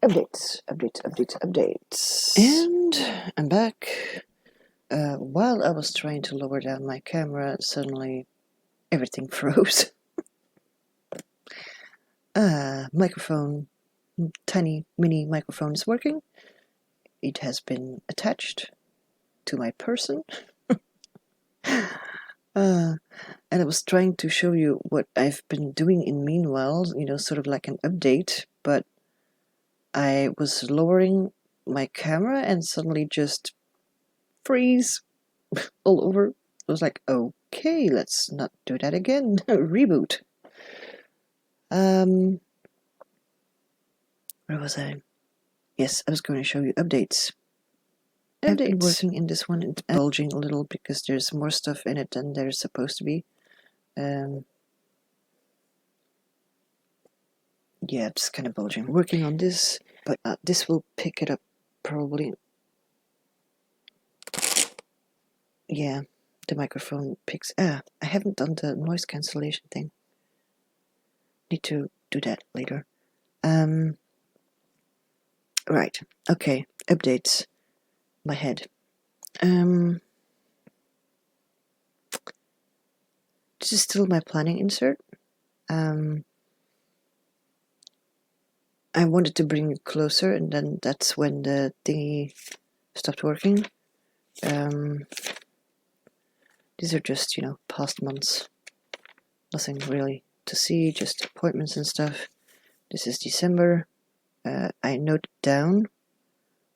Updates. And I'm back. While I was trying to lower down my camera, suddenly everything froze. Microphone, tiny mini microphone is working. It has been attached to my person. And I was trying to show you what I've been doing in meanwhile, sort of like an update, but I was lowering my camera and suddenly just freeze all over. I was like, okay, let's not do that again. Reboot. Where was I? Yes, I was going to show you updates. I've been working in this one. It's bulging a little because there's more stuff in it than there's supposed to be. Yeah, it's kind of bulging. Working on this, but this will pick it up probably. Yeah, the microphone picks. I haven't done the noise cancellation thing. Need to do that later. Right. Okay. Updates. My head. This is still my planning insert. I wanted to bring it closer, and then that's when the thingy stopped working. These are just, past months. Nothing really to see, just appointments and stuff. This is December. I noted down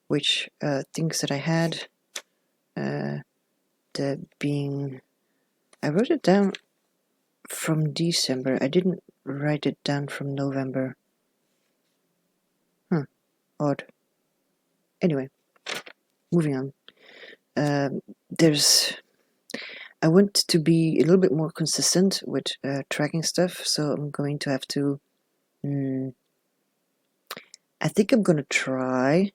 which things that I had. I wrote it down from December. I didn't write it down from November. Odd. Anyway, moving on. I want to be a little bit more consistent with tracking stuff, so I'm going to have to. I think I'm going to try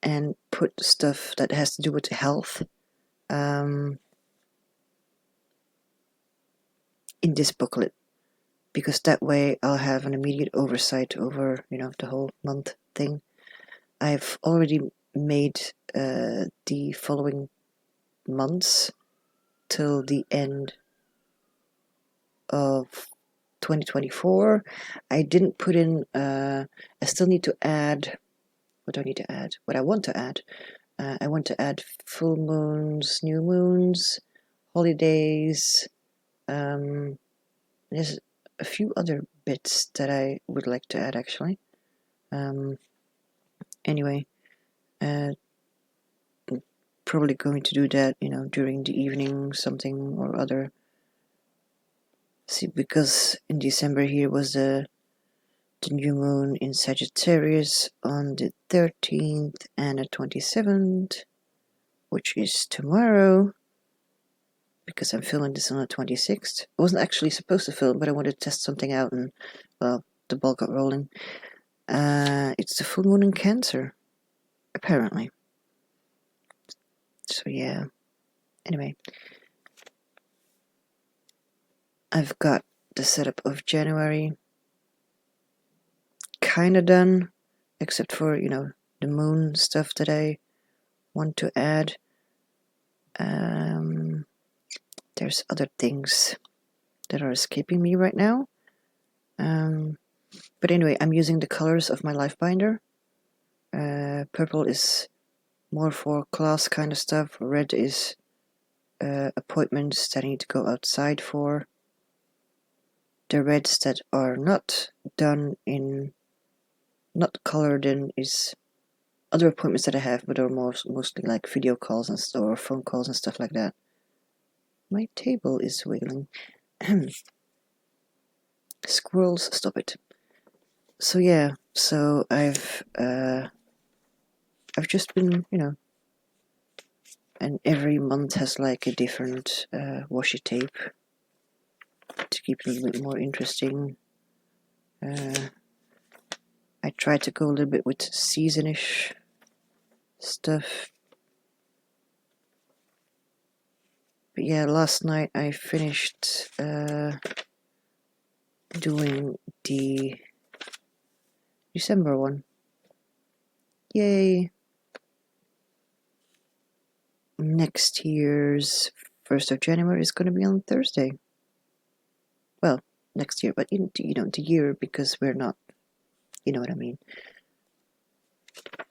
and put stuff that has to do with health in this booklet, because that way I'll have an immediate oversight over, the whole month thing. I've already made the following months till the end of 2024. I didn't put in, I still need to add, what do I need to add? What I want to add. I want to add full moons, new moons, holidays. There's a few other bits that I would like to add, actually. Anyway, probably going to do that, during the evening, something or other. See, because in December here was the new moon in Sagittarius on the 13th and the 27th, which is tomorrow, because I'm filming this on the 26th. I wasn't actually supposed to film, but I wanted to test something out, and, well, the ball got rolling. It's the full moon in Cancer, apparently. So, yeah. Anyway. I've got the setup of January kind of done, except for, the moon stuff that I want to add. There's other things that are escaping me right now. But anyway, I'm using the colors of my life binder. Purple is more for class kind of stuff. Red is appointments that I need to go outside for. The reds that are not done in, not colored in, is other appointments that I have, but are mostly like video calls or phone calls and stuff like that. My table is wiggling. Squirrels, stop it. So yeah, so I've just been, and every month has like a different washi tape to keep it a little bit more interesting. I try to go a little bit with seasonish stuff. But yeah, last night I finished doing the December one. Yay! Next year's 1st of January is going to be on Thursday. Well, next year, but the year, because we're not, you know what I mean.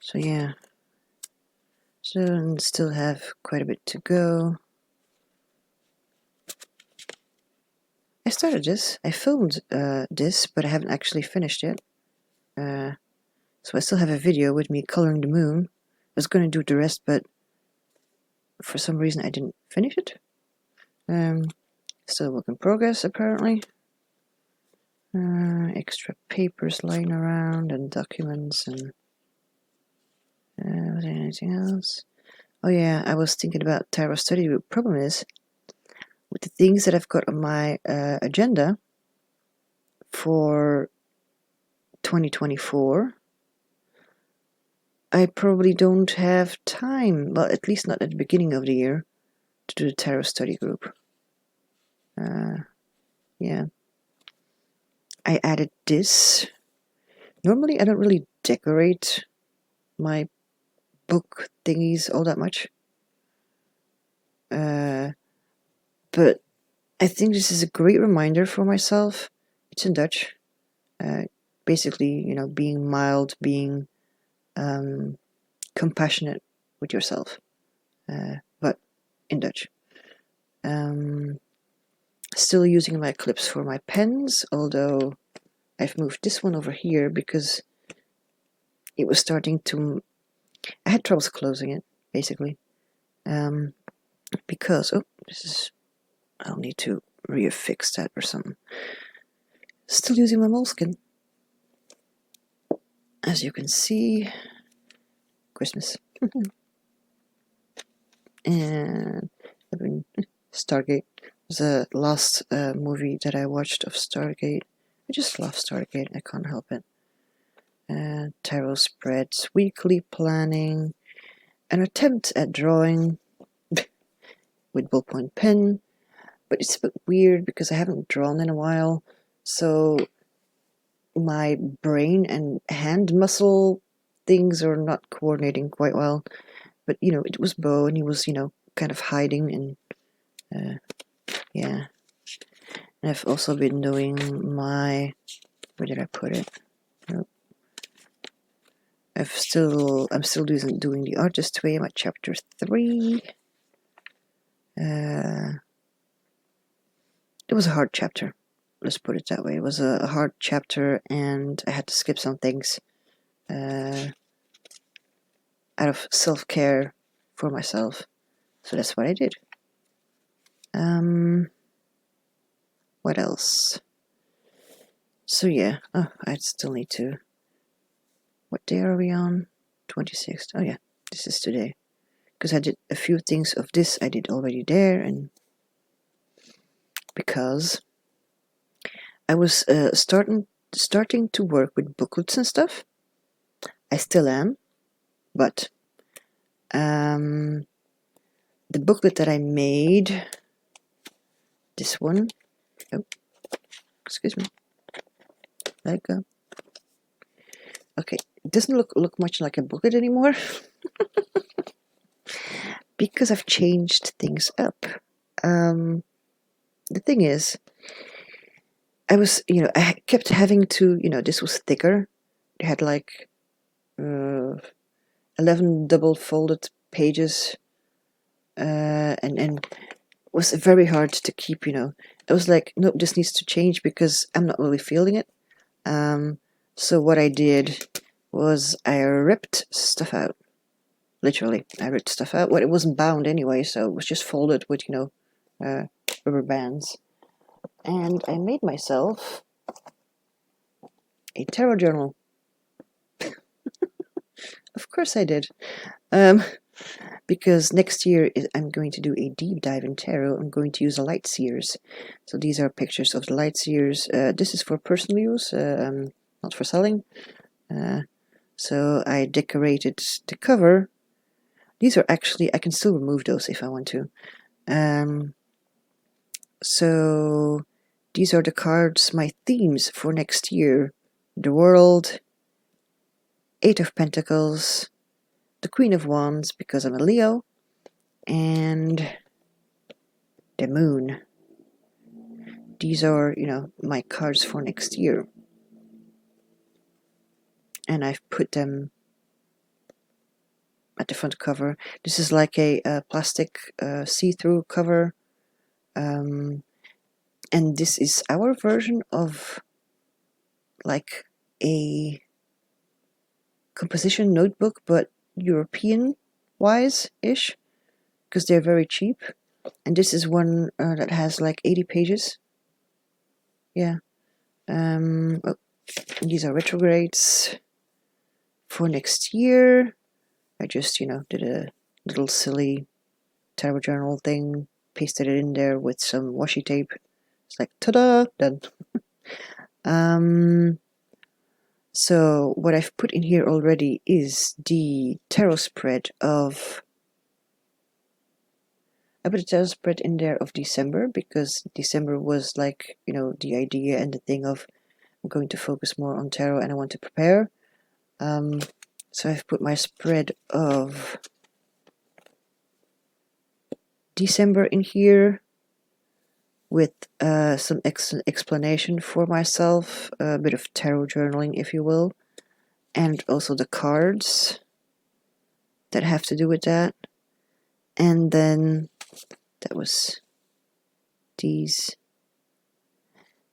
So yeah. So still have quite a bit to go. I started this. I filmed this, but I haven't actually finished it. So I still have a video with me coloring the moon. I was going to do the rest, but for some reason I didn't finish it. Still a work in progress, apparently. Extra papers lying around and documents and was there anything else? Oh yeah, I was thinking about tarot study group. Problem is, with the things that I've got on my agenda for 2024, I probably don't have time, well, at least not at the beginning of the year, to do the tarot study group. Yeah. I added this. Normally I don't really decorate my book thingies all that much. But I think this is a great reminder for myself. It's in Dutch. Basically, being mild, being compassionate with yourself. But in Dutch. Still using my clips for my pens, although I've moved this one over here because it was starting to... I had troubles closing it, basically. Because... Oh, this is... I'll need to reaffix that or something. Still using my moleskin. As you can see, Christmas. And Stargate was the last movie that I watched of Stargate. I just love Stargate, I can't help it. Tarot spreads, weekly planning, an attempt at drawing with ballpoint pen, but it's a bit weird because I haven't drawn in a while, so my brain and hand muscle things are not coordinating quite well. But it was Bo, and he was kind of hiding, and yeah. And I've also been doing my... Where did I put it? Nope. I'm still doing the artist way. I'm at chapter 3. It was a hard chapter. Let's put it that way. It was a hard chapter, and I had to skip some things out of self-care for myself. So that's what I did. What else? So yeah, I still need to... What day are we on? 26th. Oh yeah, this is today. Because I did a few things of this I did already there, and because I was starting to work with booklets and stuff. I still am, but the booklet that I made, this one, oh, excuse me, okay, it doesn't look much like a booklet anymore because I've changed things up. The thing is, I kept having to, this was thicker. It had like 11 double folded pages, and it was very hard to keep, I was like, nope, this needs to change because I'm not really feeling it. So what I did was I ripped stuff out. Literally, I ripped stuff out. Well, it wasn't bound anyway, so it was just folded with, rubber bands. And I made myself a tarot journal. Of course I did. Because next year I'm going to do a deep dive in tarot. I'm going to use the light seers. So these are pictures of the light seers. This is for personal use, not for selling. So I decorated the cover. These are actually, I can still remove those if I want to. So these are the cards, my themes for next year. The World, 8 of Pentacles, the Queen of Wands because I'm a Leo, and the Moon. These are, my cards for next year. And I've put them at the front cover. This is like a plastic see-through cover. And this is our version of like a composition notebook, but European-wise-ish, because they're very cheap. And this is one that has like 80 pages. Yeah. Oh, these are retrogrades for next year. I just, did a little silly tarot journal thing, pasted it in there with some washi tape. It's like, ta-da, done. So what I've put in here already is the tarot spread of... I put a tarot spread in there of December, because December was like, the idea and the thing of I'm going to focus more on tarot and I want to prepare. So I've put my spread of December in here with some explanation for myself, a bit of tarot journaling, if you will, and also the cards that have to do with that. And then that was these.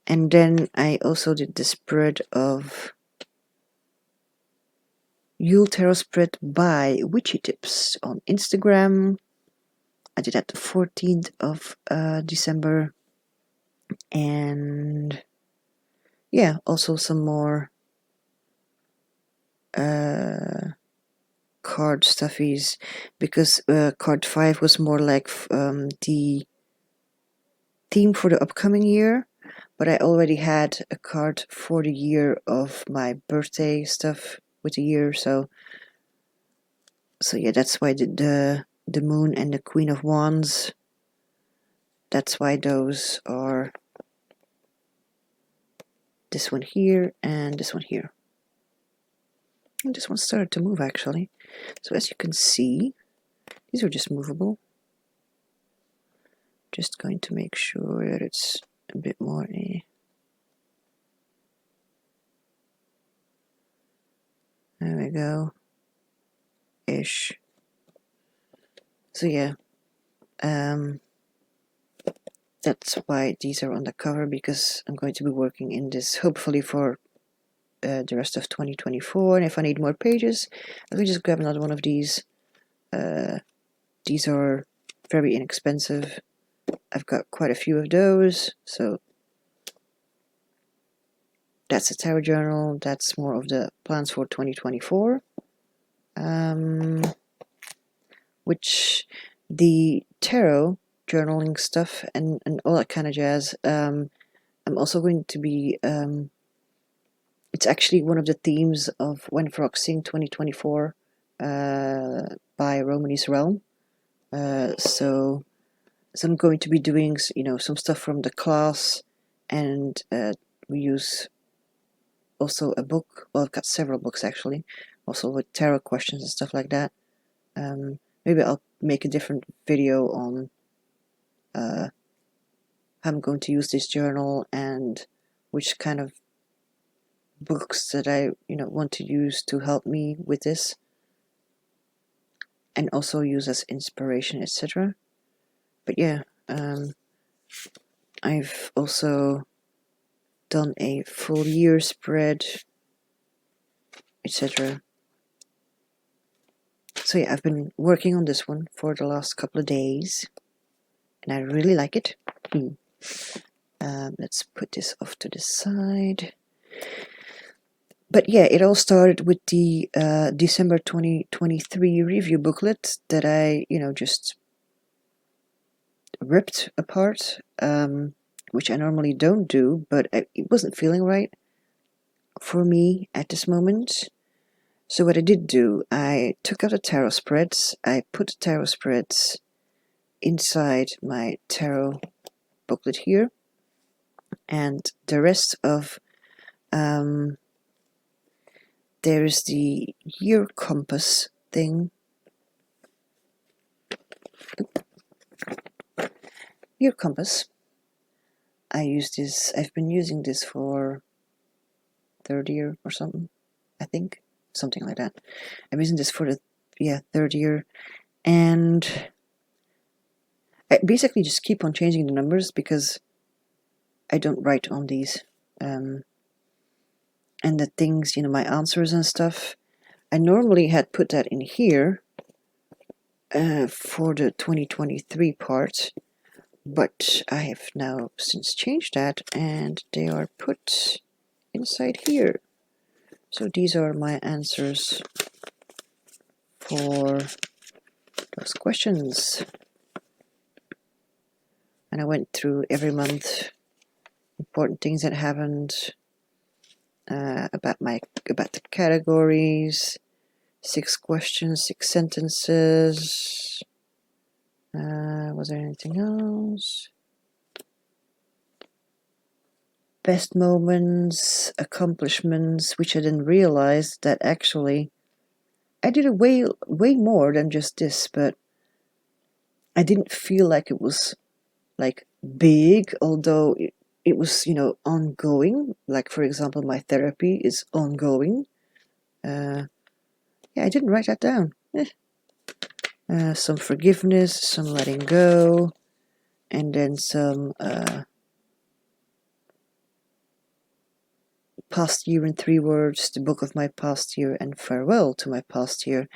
And then I also did the spread of Yule Tarot spread by Witchy Tips on Instagram. I did that the 14th of December. And yeah, also some more card stuffies, because card 5 was more like the theme for the upcoming year, but I already had a card for the year of my birthday stuff with the year, so yeah, that's why the Moon and the Queen of Wands, that's why those are this one here and this one here. And this one started to move actually. So as you can see, these are just movable. Just going to make sure that it's a bit more there we go. Ish. So yeah. That's why these are on the cover, because I'm going to be working in this hopefully for the rest of 2024, and if I need more pages I can just grab another one of these. These are very inexpensive. I've got quite a few of those, so that's a tarot journal. That's more of the plans for 2024, which the tarot journaling stuff and all that kind of jazz, I'm also going to be it's actually one of the themes of When Frogs Sing 2024 by Romany's Realm. So I'm going to be doing, some stuff from the class, and we use also a book. Well, I've got several books actually, also with tarot questions and stuff like that. Maybe I'll make a different video on how I'm going to use this journal and which kind of books that I want to use to help me with this, and also use as inspiration, etc. But yeah, I've also done a full year spread, etc. So yeah, I've been working on this one for the last couple of days, and I really like it. Let's put this off to the side. But yeah, it all started with the December 2023 review booklet that I, just ripped apart, which I normally don't do, but it wasn't feeling right for me at this moment. So what I did do, I took out the tarot spreads, I put the tarot spreads inside my tarot booklet here, and the rest of there's the year compass thing Your compass. I've been using this for third year or something, I think. Something like that. I'm using this for the third year, and I basically just keep on changing the numbers because I don't write on these. And the things, my answers and stuff, I normally had put that in here for the 2023 part, but I have now since changed that, and they are put inside here. So these are my answers for those questions. And I went through every month important things that happened, about the categories, 6 questions, 6 sentences. Was there anything else? Best moments, accomplishments, which I didn't realize that actually I did way more than just this, but I didn't feel like it was like big, although it was, ongoing. Like, for example, my therapy is ongoing. I didn't write that down. Some forgiveness, some letting go, and then some past year in 3 words, the book of my past year, and farewell to my past year.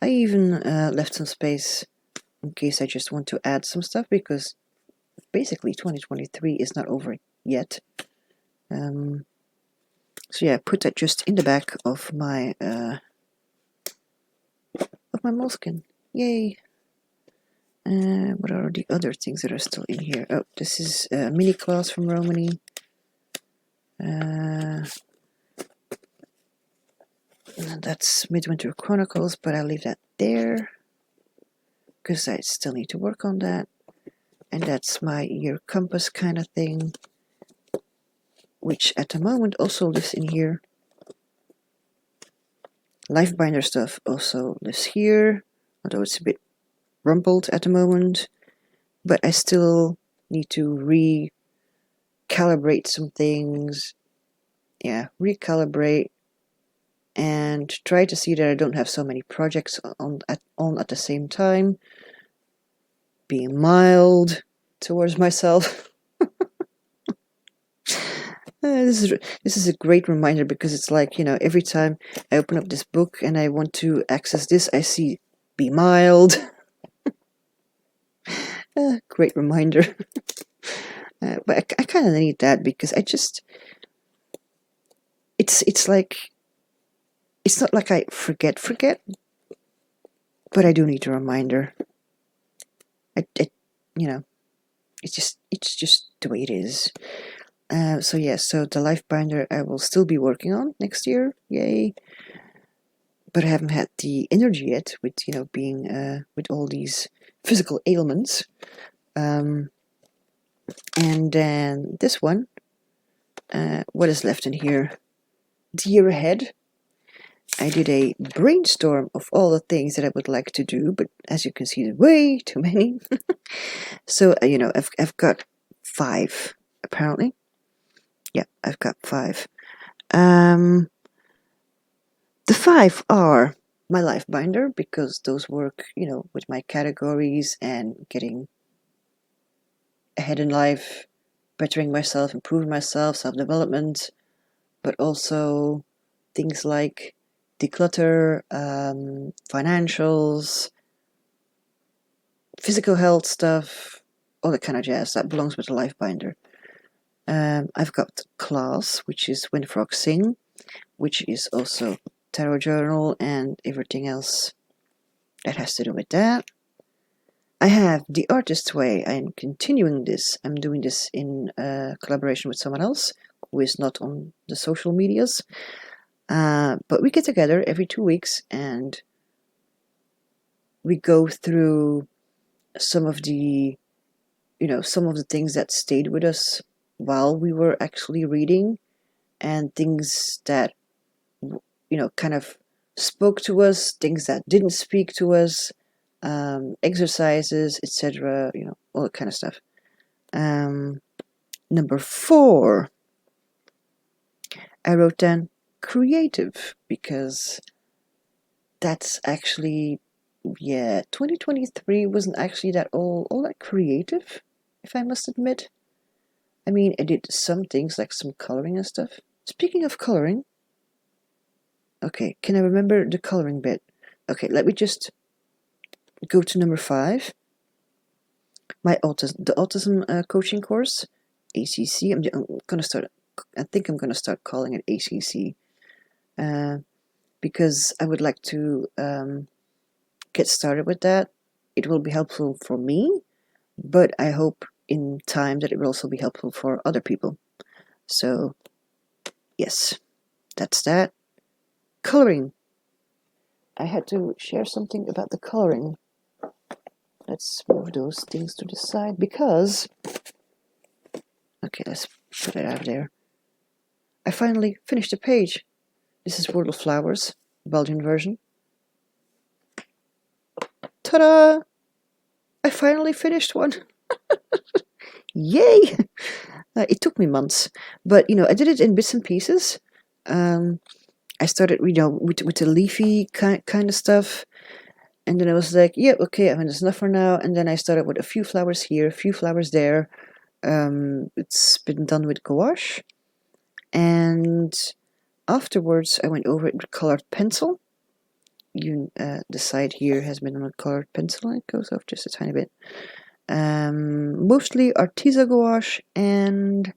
I even left some space in case I just want to add some stuff, because basically 2023 is not over yet. So yeah, I put that just in the back of my moleskin. Yay! What are the other things that are still in here? Oh, this is a mini class from Romany. That's Midwinter Chronicles, but I'll leave that there because I still need to work on that. And that's my year compass kind of thing, which at the moment also lives in here. Life binder stuff also lives here, although it's a bit rumpled at the moment, but I still need to recalibrate some things. Recalibrate and try to see that I don't have so many projects on at the same time. Being mild towards myself. This is a great reminder, because it's like, every time I open up this book and I want to access this, I see be mild. Great reminder. But I kind of need that, because it's like, it's not like I forget, but I do need a reminder. It's just the way it is. So the life binder I will still be working on next year. Yay! But I haven't had the energy yet with being with all these physical ailments. And then this one, what is left in here? The year ahead. I did a brainstorm of all the things that I would like to do, but as you can see, there's way too many. So I've got 5 apparently. Yeah, I've got 5. The 5 are my life binder, because those work, with my categories and getting ahead in life, bettering myself, improving myself, self-development, but also things like declutter, financials, physical health stuff, all that kind of jazz. That belongs with the life binder. I've got class, which is When Frogs Sing, which is also tarot journal and everything else that has to do with that. I have The Artist's Way. I'm continuing this. I'm doing this in collaboration with someone else who is not on the social medias. But we get together every 2 weeks and we go through some of the things that stayed with us while we were actually reading, and things that kind of spoke to us, things that didn't speak to us, exercises, etc. You know, all that kind of stuff. Number 4, I wrote down creative, because that's actually, yeah, 2023 wasn't actually that all that creative, if I must admit. I mean, I did some things like some coloring and stuff. Speaking of coloring, okay, can I remember the coloring bit? Okay, let me just go to number 5. The autism coaching course, ACC. I'm gonna start. I think I'm gonna start calling it ACC, because I would like to get started with that. It will be helpful for me, but I hope in time that it will also be helpful for other people. So, yes, that's that. Coloring. I had to share something about the coloring. Let's move those things to the side, because... Okay, let's put it out there. I finally finished the page. This is World of Flowers, Belgian version. Ta-da! I finally finished one. Yay! It took me months, but you know, I did it in bits and pieces. I started, you know, with the leafy kind of stuff, and then I was like, yeah, okay, I mean, that's enough for now. And then I started with a few flowers here, a few flowers there. It's been done with gouache, and afterwards I went over it with colored pencil. The side here has been on a colored pencil, and it goes off just a tiny bit. Mostly Arteza gouache, and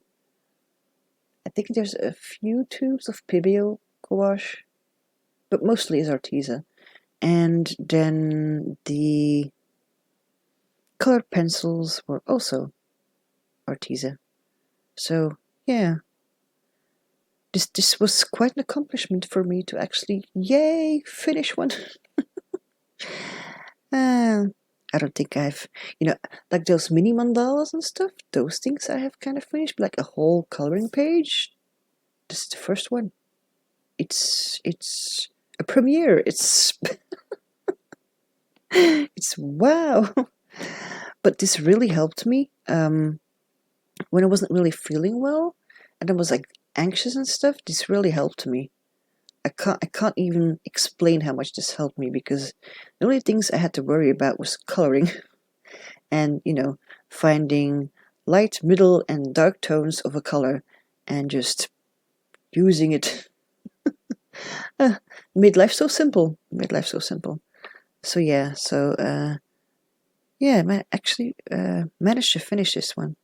I think there's a few tubes of Pibio gouache, but mostly is Arteza. And then the colored pencils were also Arteza. So yeah, this was quite an accomplishment for me to actually, yay, finish one. I don't think I've, you know, like those mini mandalas and stuff, those things I have kind of finished, but like a whole coloring page, this is the first one. It's a premiere. It's it's wow. But this really helped me when I wasn't really feeling well and I was like anxious and stuff. This really helped me. I can't even explain how much this helped me, because the only things I had to worry about was coloring and, you know, finding light, middle, and dark tones of a color and just using it. Made life so simple. Made life so simple. So yeah, yeah, I actually managed to finish this one.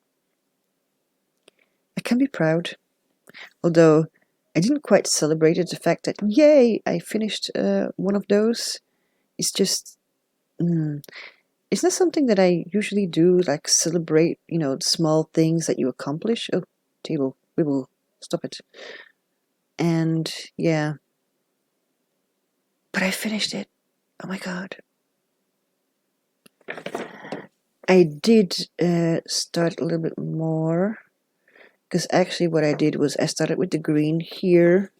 I can be proud, although I didn't quite celebrate the fact that, yay, I finished one of those. It's just, it's not something that I usually do, like celebrate, you know, the small things that you accomplish. Oh, table, we will stop it. And yeah, but I finished it. Oh my god. I did start a little bit more, because actually what I did was I started with the green here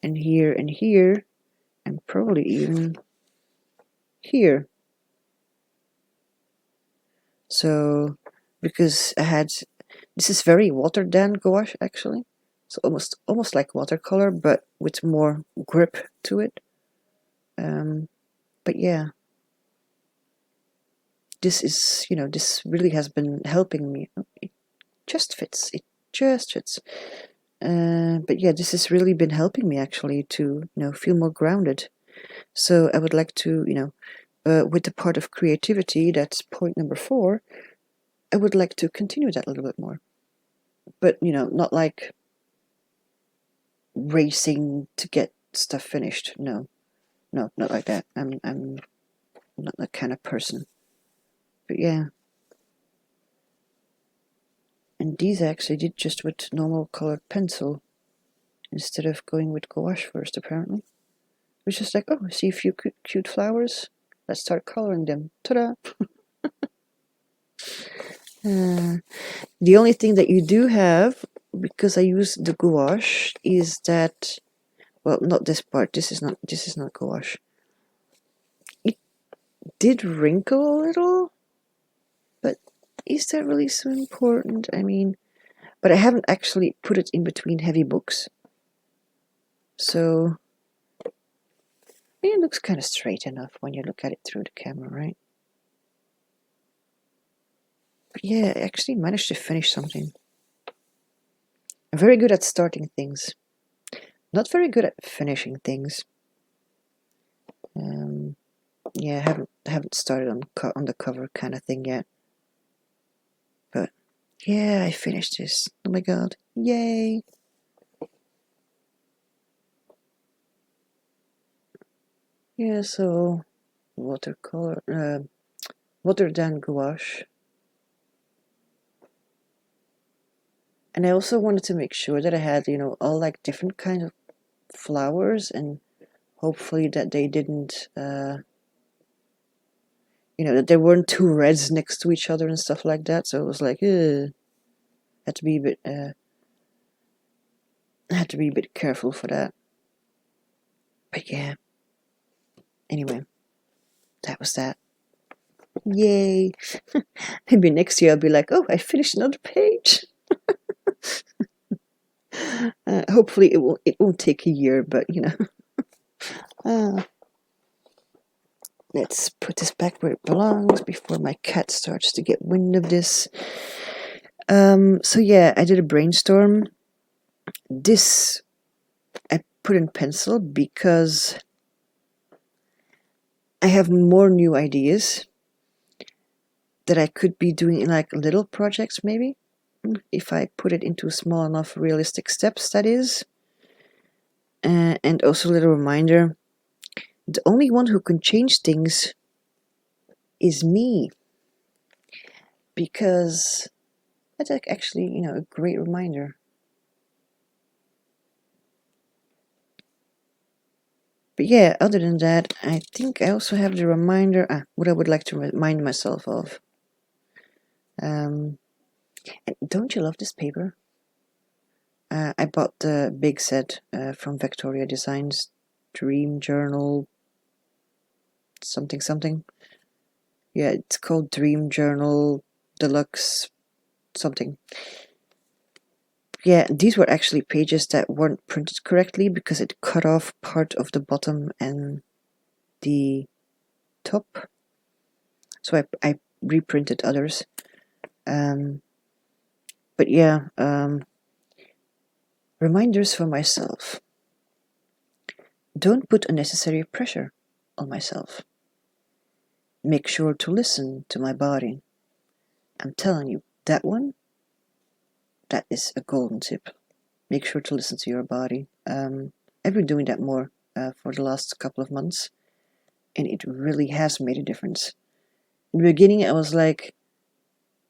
and here and here, and probably even here. So because I had, this is very watered down gouache actually, so almost like watercolor, but with more grip to it. But yeah, this is, you know, this really has been helping me. It just fits. It just fits. But yeah, this has really been helping me actually to, you know, feel more grounded. So I would like to, you know, with the part of creativity, that's point number 4, I would like to continue that a little bit more. But, you know, not like racing to get stuff finished. No, not like that. I'm not that kind of person. But yeah. And these I actually did just with normal colored pencil instead of going with gouache first, apparently. It was just like, oh, I see a few cute flowers. Let's start coloring them. Ta-da! The only thing that you do have, because I use the gouache, is that, well, not this part. This is not gouache. did wrinkle a little, but is that really so important? I mean, but I haven't actually put it in between heavy books. So, it looks kind of straight enough when you look at it through the camera, right? But yeah, I actually managed to finish something. I'm very good at starting things. Not very good at finishing things. Yeah, I haven't started on the cover kind of thing yet. But yeah, I finished this. Oh my god. Yay! Yeah, so watercolor, water than gouache. And I also wanted to make sure that I had, all like different kinds of flowers, and hopefully that they didn't, that there weren't two reds next to each other and stuff like that. So it was like, had to be a bit, careful for that. But yeah. Anyway, that was that. Yay! Maybe next year I'll be like, oh, I finished another page. Hopefully it won't take a year, but let's put this back where it belongs before my cat starts to get wind of this. So yeah, I did a brainstorm. This I put in pencil because I have more new ideas that I could be doing in like little projects, maybe, if I put it into small enough realistic steps, that is. And also a little reminder, the only one who can change things is me. Because that's actually, a great reminder. But yeah, other than that, I think I also have the reminder, what I would like to remind myself of. And don't you love this paper? I bought the big set from Victoria Designs, Dream Journal something. Yeah, it's called Dream Journal Deluxe something. Yeah, these were actually pages that weren't printed correctly because it cut off part of the bottom and the top. So I reprinted others. But yeah, reminders for myself. Don't put unnecessary pressure on myself. Make sure to listen to my body. I'm telling you, that is a golden tip. Make sure to listen to your body. I've been doing that more for the last couple of months, and it really has made a difference. In the beginning, I was like,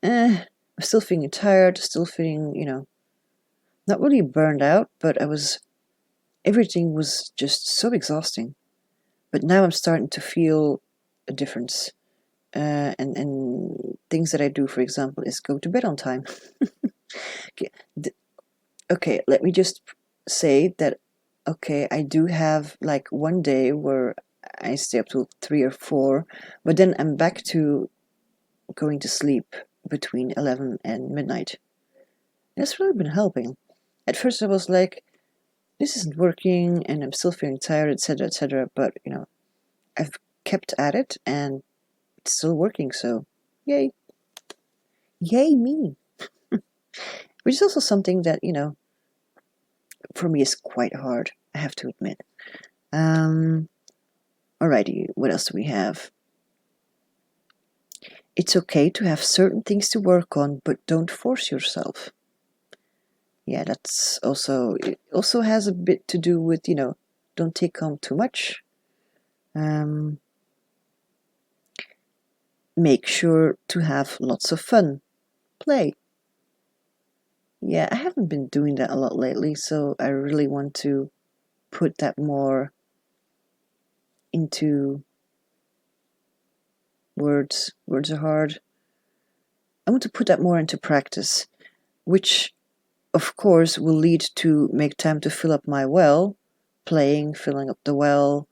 I'm still feeling tired, still feeling, not really burned out, but everything was just so exhausting. But now I'm starting to feel a difference. And things that I do, for example, is go to bed on time. Okay, let me just say that, okay, I do have like one day where I stay up till 3 or 4, but then I'm back to going to sleep between 11 and midnight. That's really been helping. At first I was like, this isn't working and I'm still feeling tired, etc., but, I've kept at it and it's still working, so yay. Yay me. Which is also something that, for me is quite hard, I have to admit. Alrighty, what else do we have? It's okay to have certain things to work on, but don't force yourself. Yeah, it also has a bit to do with, don't take on too much. Make sure to have lots of fun. Play. Yeah, I haven't been doing that a lot lately, so I really want to put that more into words. Words are hard. I want to put that more into practice, which of course will lead to make time to fill up my well, playing, filling up the well,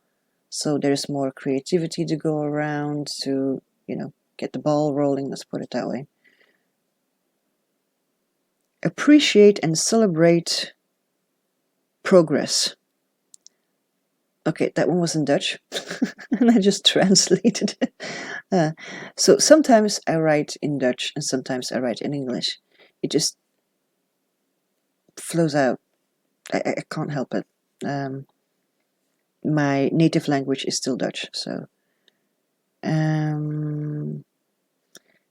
So there's more creativity to go around to, get the ball rolling, let's put it that way. Appreciate and celebrate progress. Okay, that one was in Dutch, and I just translated it. So sometimes I write in Dutch and sometimes I write in English. It just flows out. I can't help it. My native language is still Dutch, so.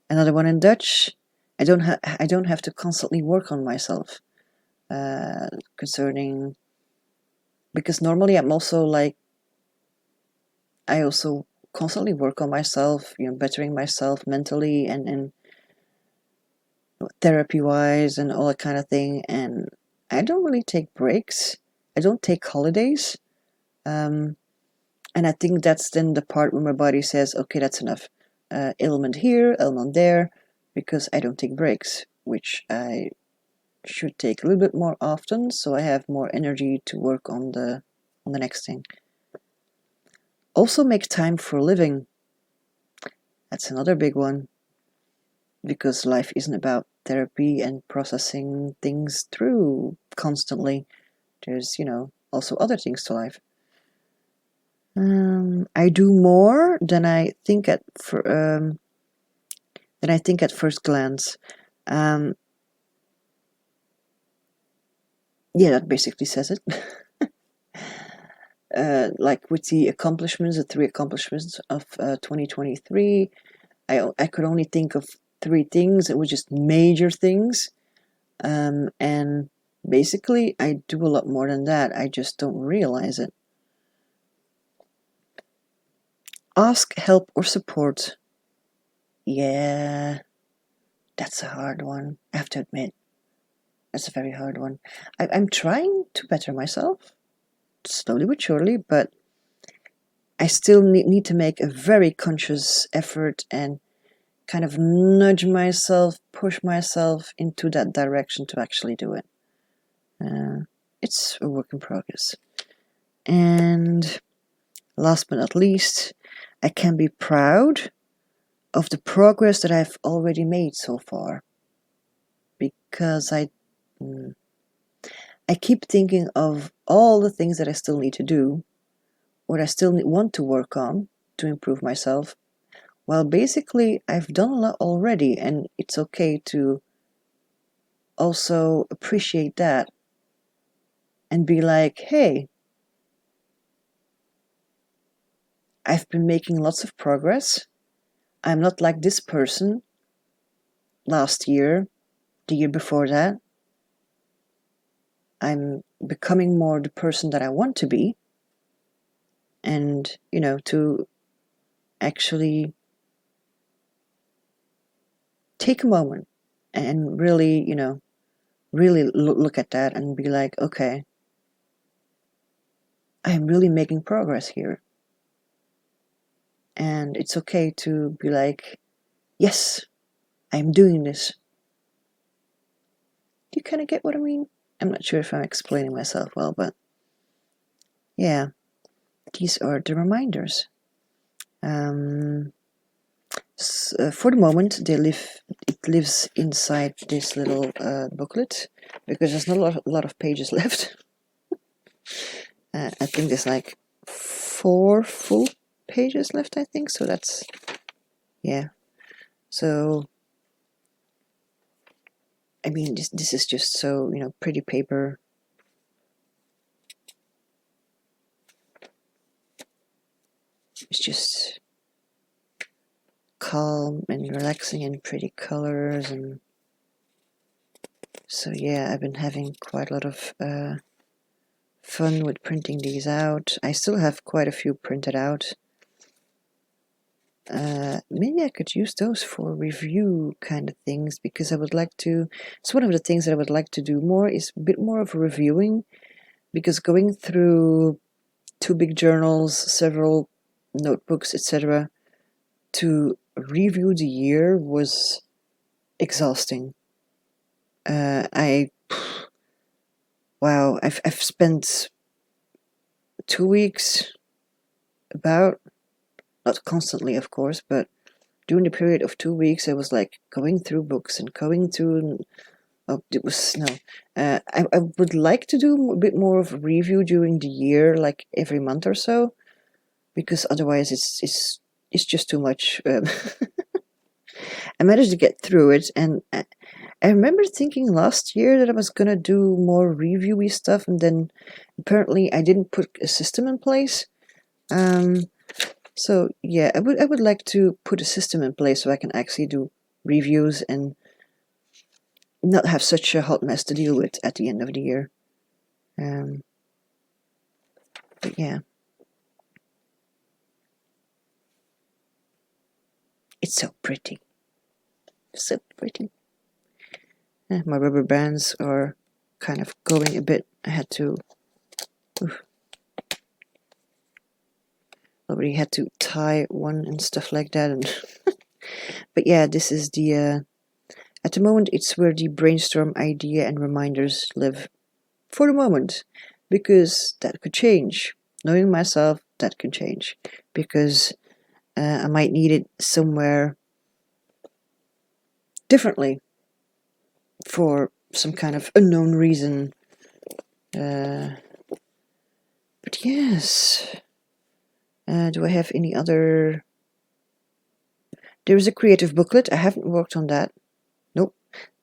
Another one in Dutch. I don't have to constantly work on myself concerning, because normally I'm also like, I also constantly work on myself, bettering myself mentally and therapy wise and all that kind of thing. And I don't really take breaks. I don't take holidays. And I think that's then the part where my body says, okay, that's enough. Ailment here, ailment there, because I don't take breaks, which I should take a little bit more often, so I have more energy to work on the next thing. Also make time for living. That's another big one, because life isn't about therapy and processing things through constantly. There's, also other things to life. I do more than I think at first glance. Yeah, that basically says it. Like with the 3 accomplishments of 2023, I could only think of 3 things. It was just major things. And basically, I do a lot more than that. I just don't realize it. Ask help or support. Yeah, that's a hard one, I have to admit. That's a very hard one. I'm trying to better myself, slowly but surely, but I still need to make a very conscious effort and kind of nudge myself, push myself into that direction to actually do it. It's a work in progress. And last but not least, I can be proud of the progress that I've already made so far. Because I keep thinking of all the things that I still need to do, what I still want to work on to improve myself. Well, basically, I've done a lot already, and it's okay to also appreciate that and be like, hey, I've been making lots of progress. I'm not like this person last year, the year before that. I'm becoming more the person that I want to be. And, to actually take a moment and really, really look at that and be like, okay, I'm really making progress here. And it's okay to be like, yes, I'm doing this. Do you kind of get what I mean? I'm not sure if I'm explaining myself well, but yeah, these are the reminders. For the moment, it lives inside this little booklet, because there's not a lot of pages left. I think there's like 4 full pages left, I think, so that's, yeah. So, I mean, this is just so, pretty paper. It's just calm and relaxing and pretty colors, and so yeah, I've been having quite a lot of fun with printing these out. I still have quite a few printed out. Maybe I could use those for review kind of things, because I would like to, it's one of the things that I would like to do more, is a bit more of reviewing, because going through 2 big journals, several notebooks, etc., to review the year was exhausting. Wow, I've spent 2 weeks, about. Not constantly, of course, but during the period of 2 weeks, I was like going through books and going through. Oh, it was no. I would like to do a bit more of a review during the year, like every month or so, because otherwise it's just too much. I managed to get through it, and I remember thinking last year that I was gonna do more reviewy stuff, and then apparently I didn't put a system in place. So yeah, I would like to put a system in place so I can actually do reviews and not have such a hot mess to deal with at the end of the year. But yeah, it's so pretty, so pretty. My rubber bands are kind of going a bit. I had to. Already had to tie one and stuff like that, and but yeah, this is the. At the moment, it's where the brainstorm idea and reminders live. For the moment, because that could change. Knowing myself, that could change, because I might need it somewhere differently for some kind of unknown reason. But yes, do I have any other? There is a creative booklet. I haven't worked on that. Nope.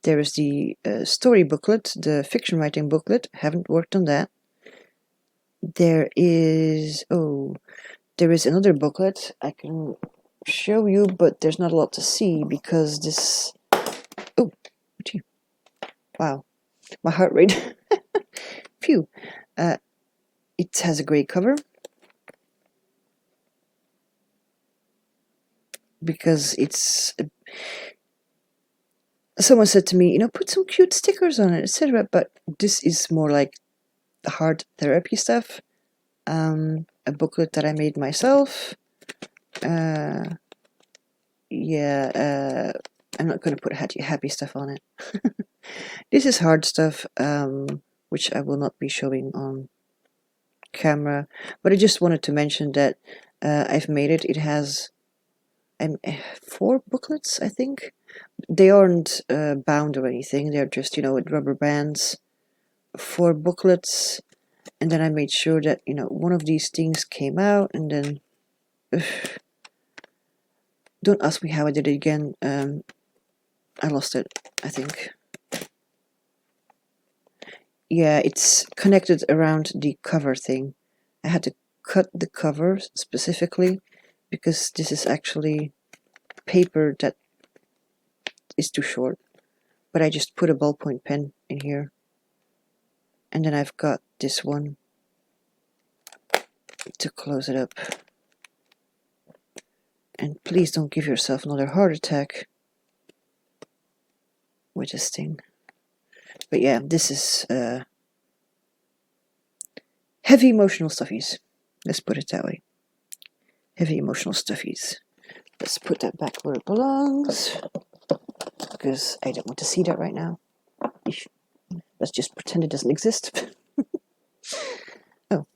There is the story booklet, the fiction writing booklet. I haven't worked on that. There is another booklet I can show you, but there's not a lot to see because this. Oh, gee. Wow, my heart rate. Phew. It has a gray cover because it's. Someone said to me, put some cute stickers on it, etc. But this is more like hard therapy stuff. A booklet that I made myself. Yeah, I'm not going to put happy stuff on it. This is hard stuff, which I will not be showing on camera, but I just wanted to mention that I've made it. It has 4 booklets, I think. They aren't bound or anything. They're just, with rubber bands. 4 booklets, and then I made sure that, one of these things came out, and then... Don't ask me how I did it again. I lost it, I think. Yeah, it's connected around the cover thing. I had to cut the cover specifically because this is actually paper that is too short. But I just put a ballpoint pen in here. And then I've got this one to close it up. And please don't give yourself another heart attack with this thing. But yeah, this is heavy emotional stuffies. Let's put it that way. Heavy emotional stuffies. Let's put that back where it belongs, because I don't want to see that right now. Let's just pretend it doesn't exist. Oh,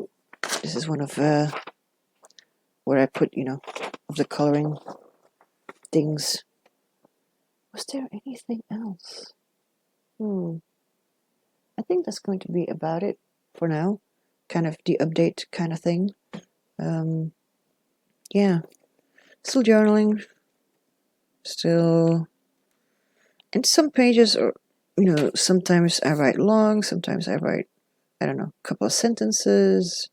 this is one of where I put, of the coloring things. Was there anything else? I think that's going to be about it for now. Kind of the update kind of thing. Yeah. Still journaling. Still. And some pages are, sometimes I write long, sometimes I write, I don't know, a couple of sentences.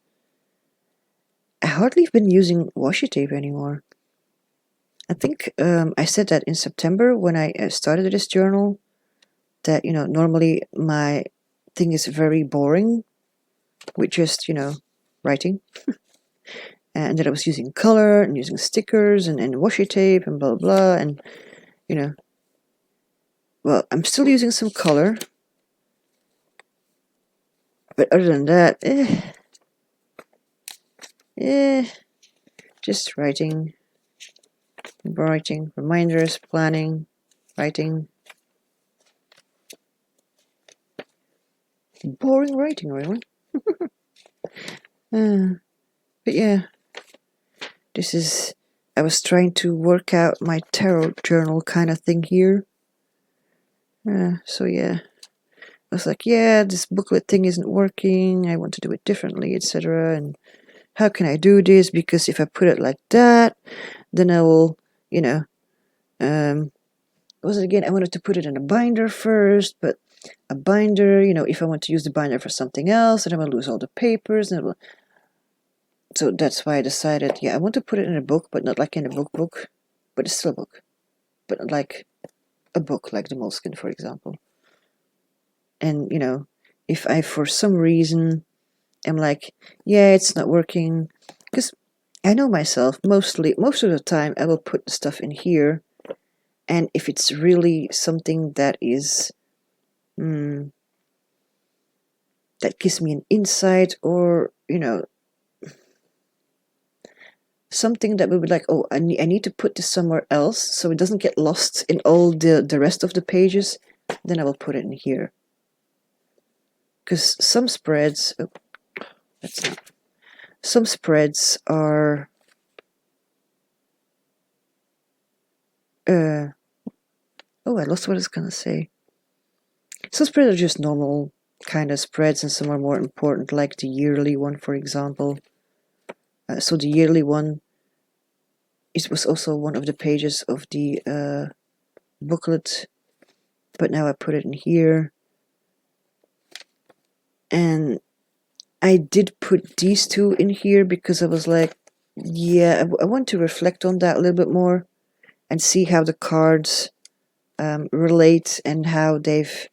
I hardly been using washi tape anymore. I think I said that in September when I started this journal, that, normally my thing is very boring with just, writing. And that I was using color and using stickers and washi tape and blah, blah, and, well, I'm still using some color. But other than that, just writing, reminders, planning, writing. Boring writing, really. But yeah, This is, I was trying to work out my tarot journal kind of thing here. So yeah, I was like, yeah, this booklet thing isn't working. I want to do it differently, etc. And how can I do this? Because if I put it like that, then I will, you know, what was it again? I wanted to put it in a binder first, but a binder, you know, if I want to use the binder for something else, then I will lose all the papers. And so that's why I decided, yeah, I want to put it in a book, but not like in a book, but it's still a book, but not like a book like the Moleskine, for example. And, you know, if I, for some reason, am like, yeah, it's not working, because I know myself, most of the time, I will put the stuff in here, and if it's really something that is, that gives me an insight, or, you know, something that would be like, oh, I need to put this somewhere else so it doesn't get lost in all the rest of the pages, then I will put it in here. Because some spreads, some spreads are, oh, I lost what I was gonna say. Some spreads are just normal kind of spreads, and some are more important, like the yearly one, for example. So the yearly one, it was also one of the pages of the booklet, but now I put it in here. And I did put these two in here because I was like, yeah, I want to reflect on that a little bit more and see how the cards relate and how they've,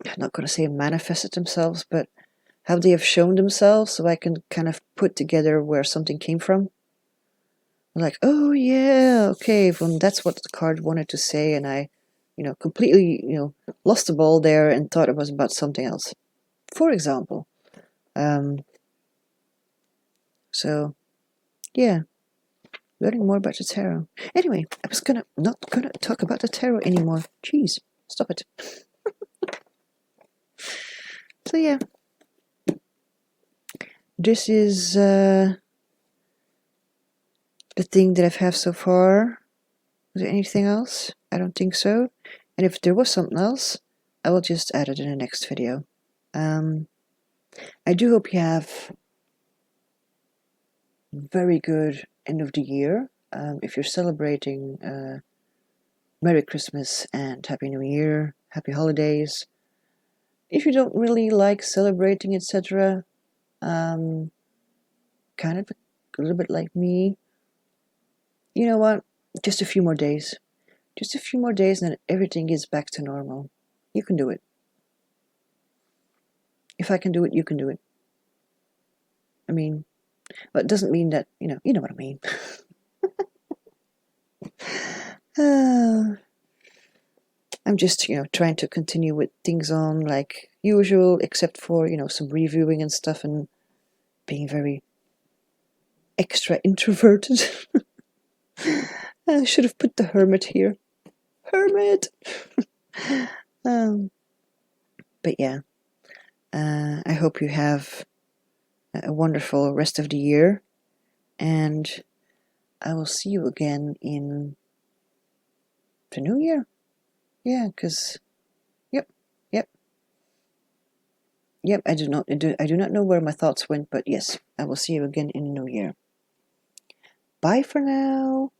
I'm not going to say manifested themselves, but how they have shown themselves, so I can kind of put together where something came from. Like, oh yeah, okay, well, that's what the card wanted to say, and I, you know, completely, you know, lost the ball there and thought it was about something else. For example. So, yeah, learning more about the tarot. Anyway, I was not gonna talk about the tarot anymore. Jeez, stop it. So yeah, this is the thing that I've had so far. Was there anything else? I don't think so. And if there was something else, I will just add it in the next video. I do hope you have very good end of the year. If you're celebrating, Merry Christmas and Happy New Year, Happy Holidays. If you don't really like celebrating, etc., kind of a little bit like me, you know what? Just a few more days. Just a few more days and then everything is back to normal. You can do it. If I can do it, you can do it. I mean, well, it doesn't mean that, you know what I mean. I'm just, you know, trying to continue with things on like usual, except for, you know, some reviewing and stuff and being very extra introverted. I should have put the hermit here. Hermit! But yeah, I hope you have a wonderful rest of the year, and I will see you again in the new year. Yeah, because yep. I do not know where my thoughts went, but yes, I will see you again in the new year. Bye for now.